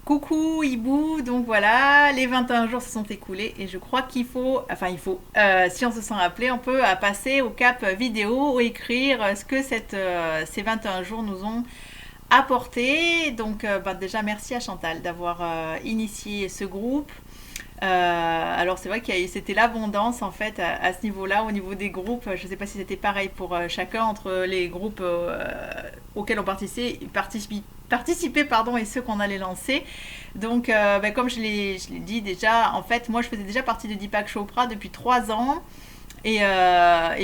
Coucou Hibou, donc voilà, les 21 jours se sont écoulés et je crois si on se sent appelé, on peut passer au cap vidéo ou écrire ce que ces 21 jours nous ont apporté. Donc déjà merci à Chantal d'avoir initié ce groupe. Alors c'est vrai c'était l'abondance en fait à ce niveau-là, au niveau des groupes. Je ne sais pas si c'était pareil pour chacun entre les groupes auxquels on participait pardon, et ceux qu'on allait lancer. Donc comme je l'ai dit déjà, en fait moi je faisais déjà partie de Deepak Chopra depuis 3 ans. Et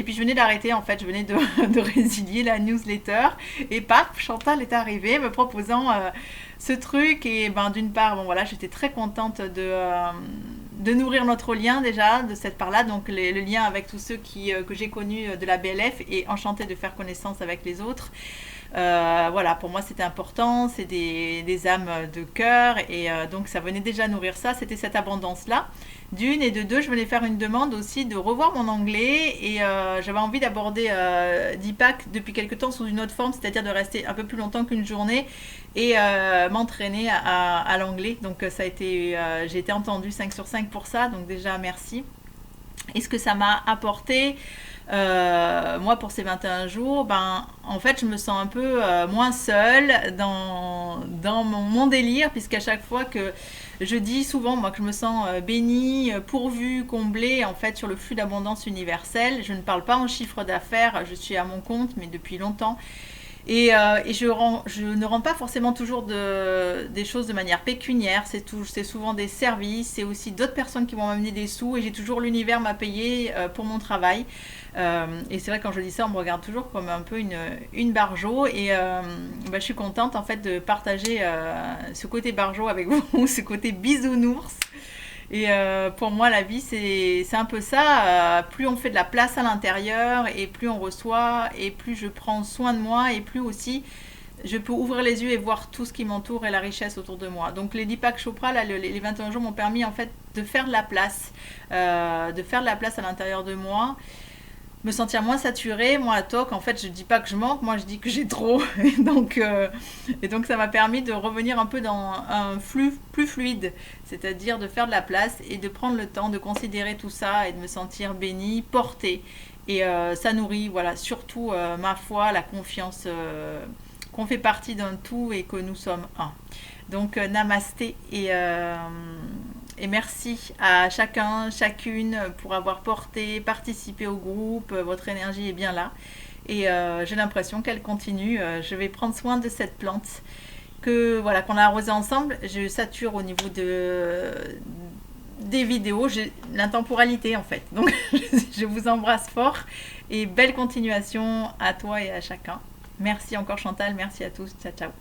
puis je venais d'arrêter en fait, je venais de résilier la newsletter et paf, Chantal est arrivée me proposant ce truc et d'une part bon voilà j'étais très contente de nourrir notre lien déjà de cette part-là, donc le lien avec tous ceux que j'ai connus de la BLF et enchantée de faire connaissance avec les autres. Voilà, pour moi c'était important, c'est des âmes de cœur et donc ça venait déjà nourrir ça, c'était cette abondance-là. D'une et de deux, je venais faire une demande aussi de revoir mon anglais et j'avais envie d'aborder Deepak depuis quelque temps sous une autre forme, c'est-à-dire de rester un peu plus longtemps qu'une journée et m'entraîner à l'anglais. Donc j'ai été entendue 5 sur 5 pour ça, donc déjà merci. Et ce que ça m'a apporté, moi pour ces 21 jours, en fait je me sens un peu moins seule dans mon délire, puisqu'à chaque fois que je dis souvent moi que je me sens bénie, pourvue, comblée en fait sur le flux d'abondance universelle. Je ne parle pas en chiffre d'affaires, je suis à mon compte mais depuis longtemps. Et je ne rends pas forcément toujours des choses de manière pécuniaire, c'est souvent des services, c'est aussi d'autres personnes qui vont m'amener des sous et j'ai toujours l'univers m'a payé pour mon travail. Et c'est vrai quand je dis ça, on me regarde toujours comme un peu une barjo et je suis contente en fait de partager ce côté barjo avec vous, ce côté bisounours. Et pour moi, la vie, c'est un peu ça. Plus on fait de la place à l'intérieur et plus on reçoit et plus je prends soin de moi et plus aussi je peux ouvrir les yeux et voir tout ce qui m'entoure et la richesse autour de moi. Donc les Deepak Chopra, là, les 21 jours m'ont permis en fait de faire de la place, à l'intérieur de moi, me sentir moins saturée, moins à toc. En fait, je dis pas que je manque, moi je dis que j'ai trop. Et donc ça m'a permis de revenir un peu dans un flux plus fluide, c'est-à-dire de faire de la place et de prendre le temps de considérer tout ça et de me sentir bénie, portée. Et ça nourrit, voilà, surtout ma foi, la confiance qu'on fait partie d'un tout et que nous sommes un. Donc namasté et merci à chacun, chacune pour avoir participé au groupe. Votre énergie est bien là. Et j'ai l'impression qu'elle continue. Je vais prendre soin de cette plante qu'on a arrosée ensemble. Je sature au niveau des vidéos. J'ai l'intemporalité en fait. Donc je vous embrasse fort et belle continuation à toi et à chacun. Merci encore Chantal, merci à tous. Ciao ciao.